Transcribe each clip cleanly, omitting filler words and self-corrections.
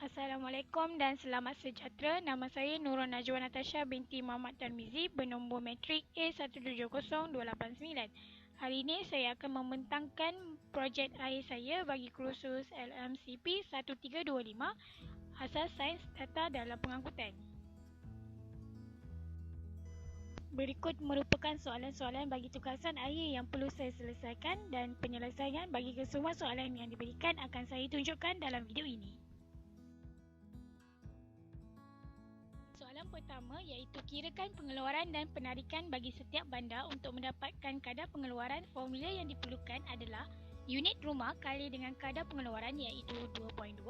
Assalamualaikum dan selamat sejahtera. Nama saya Nurul Najwa Natasha binti Muhammad Tarmizi bernombor matrik A170289. Hari ini saya akan membentangkan projek akhir saya bagi kursus LMCP 1325 Asas Sains Data dalam Pengangkutan. Berikut merupakan soalan-soalan bagi tugasan akhir yang perlu saya selesaikan dan penyelesaian bagi kesemua soalan yang diberikan akan saya tunjukkan dalam video ini. Soalan pertama iaitu kirakan pengeluaran dan penarikan bagi setiap bandar untuk mendapatkan kadar pengeluaran. Formula yang diperlukan adalah unit rumah kali dengan kadar pengeluaran iaitu 2.2.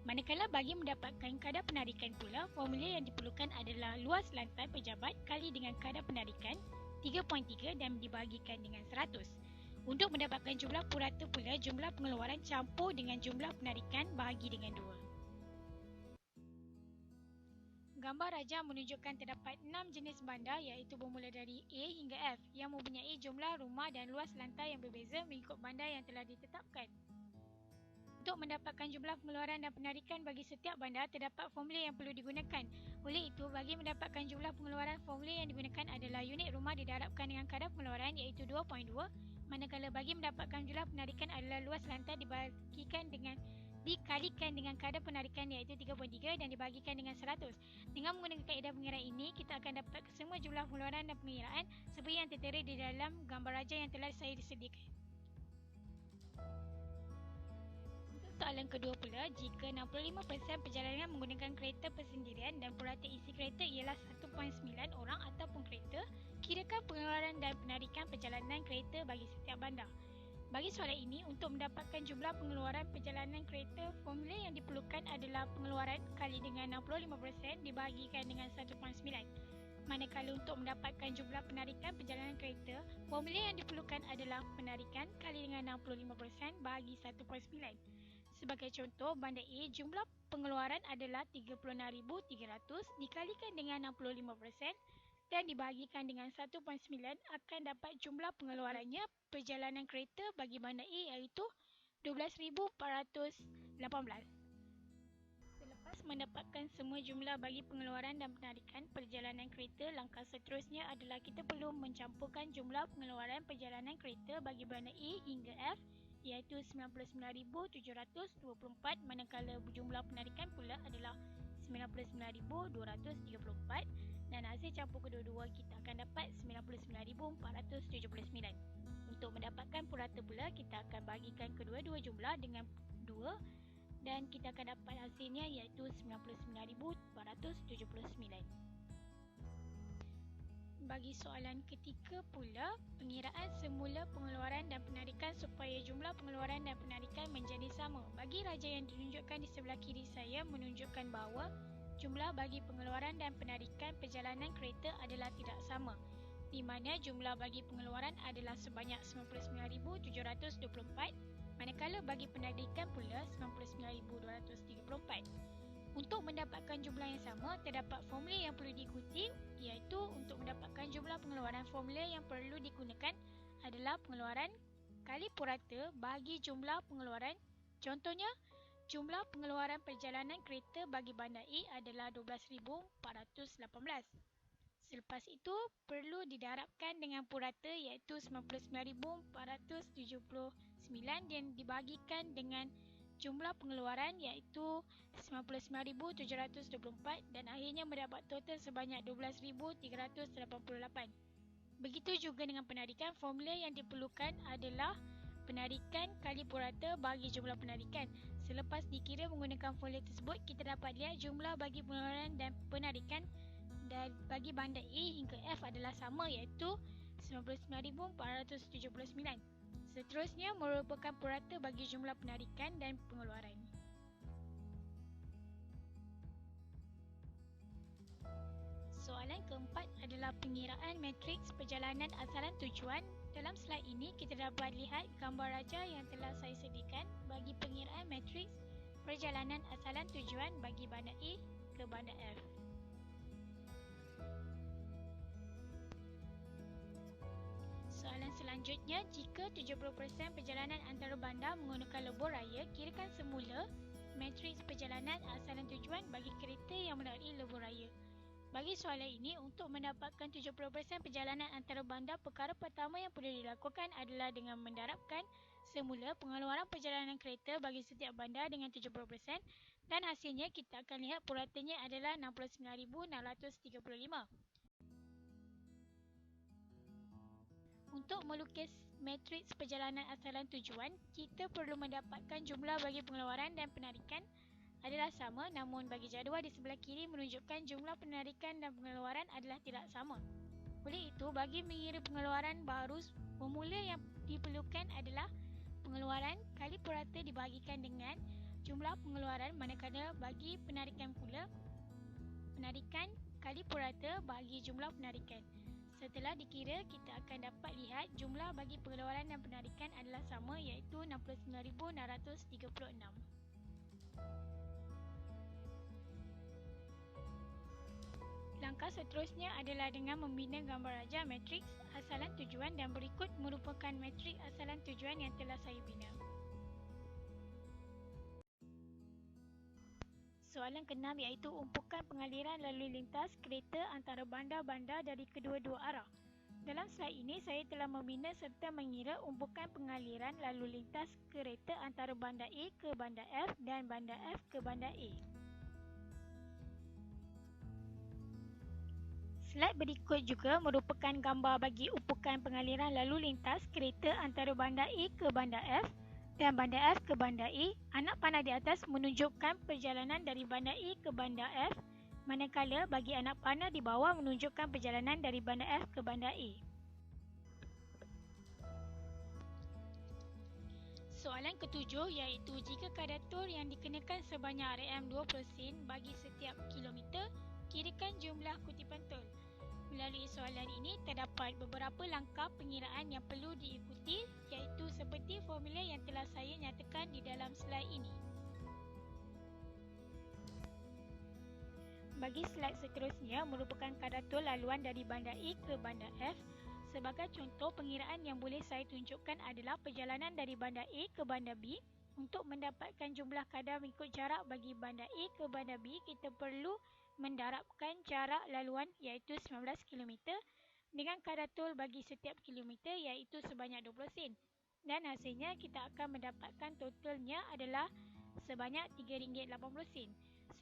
Manakala bagi mendapatkan kadar penarikan pula, formula yang diperlukan adalah luas lantai pejabat kali dengan kadar penarikan 3.3 dan dibahagikan dengan 100. Untuk mendapatkan jumlah purata pula, jumlah pengeluaran campur dengan jumlah penarikan bahagi dengan 2. Gambar rajah menunjukkan terdapat 6 jenis bandar iaitu bermula dari A hingga F yang mempunyai jumlah rumah dan luas lantai yang berbeza mengikut bandar yang telah ditetapkan. Untuk mendapatkan jumlah pengeluaran dan penarikan bagi setiap bandar, terdapat formula yang perlu digunakan. Oleh itu, bagi mendapatkan jumlah pengeluaran, formula yang digunakan adalah unit rumah didarabkan dengan kadar pengeluaran iaitu 2.2, manakala bagi mendapatkan jumlah penarikan adalah luas lantai dikalikan dengan kadar penarikan iaitu 3.3 dan dibahagikan dengan 100. Dengan menggunakan kaedah pengiraan ini, kita akan dapat semua jumlah pengeluaran dan pengiraan seperti yang tertera di dalam gambar rajah yang telah saya disediakan. Untuk soalan kedua pula, jika 65% perjalanan menggunakan kereta persendirian dan purata isi kereta ialah 1.9 orang ataupun kereta, kirakan pengeluaran dan penarikan perjalanan kereta bagi setiap bandar. Bagi soalan ini, untuk mendapatkan jumlah pengeluaran perjalanan kereta, formula yang diperlukan adalah pengeluaran kali dengan 65% dibahagikan dengan 1.9. Manakala untuk mendapatkan jumlah penarikan perjalanan kereta, formula yang diperlukan adalah penarikan kali dengan 65% bahagi 1.9. Sebagai contoh, bandar A, jumlah pengeluaran adalah 36,300 dikalikan dengan 65% dan dibahagikan dengan 1.9 akan dapat jumlah pengeluarannya perjalanan kereta bagi bandar A iaitu 12,418. Selepas mendapatkan semua jumlah bagi pengeluaran dan penarikan perjalanan kereta, langkah seterusnya adalah kita perlu mencampurkan jumlah pengeluaran perjalanan kereta bagi bandar A hingga F iaitu 99,724 manakala jumlah penarikan pula adalah 99,234 dan hasil campur kedua-dua kita akan dapat 99,479. Untuk mendapatkan purata pula, kita akan bahagikan kedua-dua jumlah dengan 2 dan kita akan dapat hasilnya iaitu 99,479. Bagi soalan ketiga pula, pengiraan semula pengeluaran dan penarikan supaya jumlah pengeluaran dan penarikan menjadi sama. Bagi rajah yang ditunjukkan di sebelah kiri saya menunjukkan bahawa jumlah bagi pengeluaran dan penarikan perjalanan kereta adalah tidak sama, di mana jumlah bagi pengeluaran adalah sebanyak 99,724 manakala bagi penarikan pula 99,234. Untuk mendapatkan jumlah yang sama, terdapat formula yang perlu diikuti iaitu untuk mendapatkan jumlah pengeluaran, formula yang perlu digunakan adalah pengeluaran kali purata bahagi jumlah pengeluaran. Contohnya, jumlah pengeluaran perjalanan kereta bagi bandar A adalah 12,418. Selepas itu, perlu didarabkan dengan purata iaitu 99,479 dan dibahagikan dengan jumlah pengeluaran iaitu 99,724 dan akhirnya mendapat total sebanyak 12,388. Begitu juga dengan penarikan, formula yang diperlukan adalah penarikan kali purata bagi jumlah penarikan. Selepas dikira menggunakan formula tersebut, kita dapat lihat jumlah bagi pengeluaran dan penarikan dan bagi bandar A hingga F adalah sama iaitu 99,479. Seterusnya merupakan purata bagi jumlah penarikan dan pengeluaran. Soalan keempat adalah pengiraan matriks perjalanan asalan tujuan. Dalam slide ini kita dapat lihat gambar rajah yang telah saya sediakan bagi pengiraan matriks perjalanan asalan tujuan bagi bandar A ke bandar F. Soalan selanjutnya, jika 70% perjalanan antara bandar menggunakan lebuh raya, kirakan semula matriks perjalanan perjalanan asalan tujuan bagi kereta yang melalui lebuh raya. Bagi soalan ini, untuk mendapatkan 70% perjalanan antara bandar, perkara pertama yang perlu dilakukan adalah dengan mendarabkan semula pengeluaran perjalanan kereta bagi setiap bandar dengan 70% dan hasilnya kita akan lihat puratannya adalah 69,635. Untuk melukis matriks perjalanan asalan tujuan, kita perlu mendapatkan jumlah bagi pengeluaran dan penarikan adalah sama, namun bagi jadual di sebelah kiri menunjukkan jumlah penarikan dan pengeluaran adalah tidak sama. Oleh itu, bagi mengira pengeluaran baru bermula yang diperlukan adalah pengeluaran kali purata dibahagikan dengan jumlah pengeluaran, manakala bagi penarikan pula penarikan kali purata bagi jumlah penarikan. Setelah dikira, kita akan dapat lihat jumlah bagi pengeluaran dan penarikan adalah sama, iaitu 69,636. Langkah seterusnya adalah dengan membina gambar rajah matriks asalan tujuan dan berikut merupakan matriks asalan tujuan yang telah saya bina. Soalan ke-6 iaitu umpukan pengaliran lalu lintas kereta antara bandar-bandar dari kedua-dua arah. Dalam slide ini, saya telah membina serta mengira umpukan pengaliran lalu lintas kereta antara bandar A ke bandar F dan bandar F ke bandar A. Slide berikut juga merupakan gambar bagi umpukan pengaliran lalu lintas kereta antara bandar A ke bandar F dan bandar F ke bandar A. Anak panah di atas menunjukkan perjalanan dari bandar A ke bandar F, manakala bagi anak panah di bawah menunjukkan perjalanan dari bandar F ke bandar A. Soalan ke-7 iaitu jika kadar tol yang dikenakan sebanyak RM20 sen bagi setiap kilometer, kirakan jumlah kutipan tol. Melalui soalan ini, terdapat beberapa langkah pengiraan yang perlu diikuti, iaitu seperti formula yang telah saya nyatakan di dalam slide ini. Bagi slide seterusnya merupakan kadar tol laluan dari bandar A ke bandar F. Sebagai contoh, pengiraan yang boleh saya tunjukkan adalah perjalanan dari bandar A ke bandar B. Untuk mendapatkan jumlah kadar mengikut jarak bagi bandar A ke bandar B, kita perlu mendarabkan jarak laluan iaitu 19 km dengan kadar tol bagi setiap kilometer iaitu sebanyak 20 sen. Dan hasilnya kita akan mendapatkan totalnya adalah sebanyak RM3.80.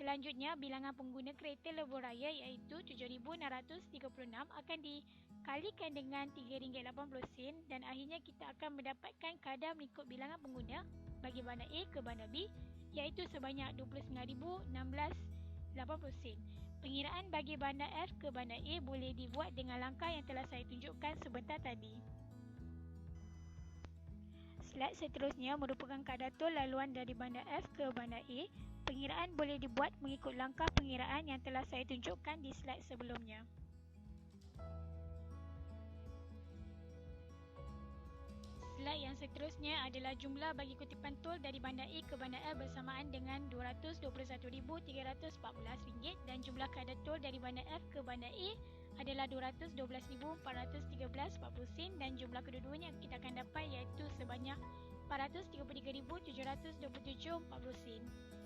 Selanjutnya, bilangan pengguna kereta lebuh raya iaitu 7,636 akan dikalikan dengan RM3.80 dan akhirnya kita akan mendapatkan kadar mengikut bilangan pengguna bagi bandar A ke bandar B iaitu sebanyak RM29,016.80. Pengiraan bagi bandar F ke bandar A boleh dibuat dengan langkah yang telah saya tunjukkan sebentar tadi. Slide seterusnya merupakan kadar tol laluan dari bandar F ke bandar A. Pengiraan boleh dibuat mengikut langkah pengiraan yang telah saya tunjukkan di slide sebelumnya. Slide yang seterusnya adalah jumlah bagi kutipan tol dari bandar A ke bandar F bersamaan dengan RM221,314 dan jumlah kadar tol dari bandar F ke bandar A adalah RM212,413.40 dan jumlah kedua-duanya kita akan dapat iaitu sebanyak RM433,727.40.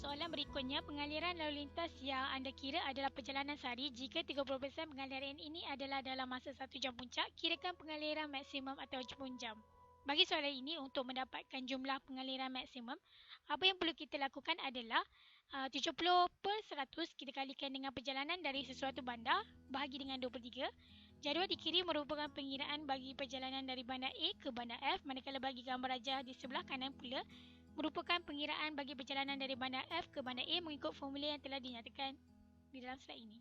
Soalan berikutnya, pengaliran lalu lintas yang anda kira adalah perjalanan sehari. Jika 30% pengaliran ini adalah dalam masa 1 jam puncak, kirakan pengaliran maksimum ataupun jam. Bagi soalan ini, untuk mendapatkan jumlah pengaliran maksimum, apa yang perlu kita lakukan adalah 70% kita kalikan dengan perjalanan dari sesuatu bandar, bahagi dengan 23. Jadual di kiri merupakan pengiraan bagi perjalanan dari bandar A ke bandar F, manakala bagi gambar rajah di sebelah kanan pula merupakan pengiraan bagi perjalanan dari bandar F ke bandar A mengikut formula yang telah dinyatakan di dalam slide ini.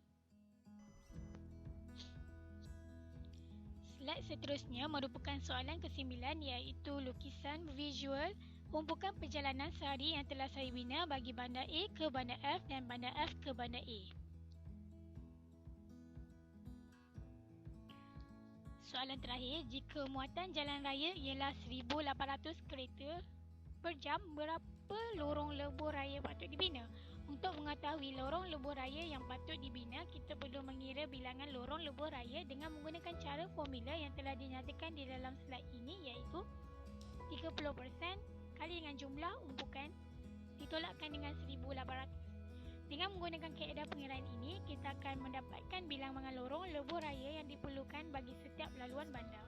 Slide seterusnya merupakan soalan ke-9 iaitu lukisan visual umpukan perjalanan sehari yang telah saya bina bagi bandar A ke bandar F dan bandar F ke bandar A. Soalan terakhir, jika muatan jalan raya ialah 1,800 kereta per jam, berapa lorong lebuh raya patut dibina? Untuk mengetahui lorong lebuh raya yang patut dibina, kita perlu mengira bilangan lorong lebuh raya dengan menggunakan cara formula yang telah dinyatakan di dalam slide ini iaitu 30% dikali dengan jumlah umpukan ditolakkan dengan 1,800. Dengan menggunakan kaedah pengiraan ini, kita akan mendapatkan bilangan lorong lebuh raya yang diperlukan bagi setiap laluan bandar.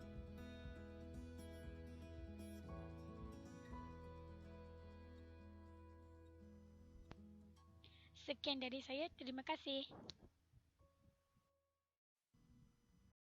Sekian dari saya, terima kasih.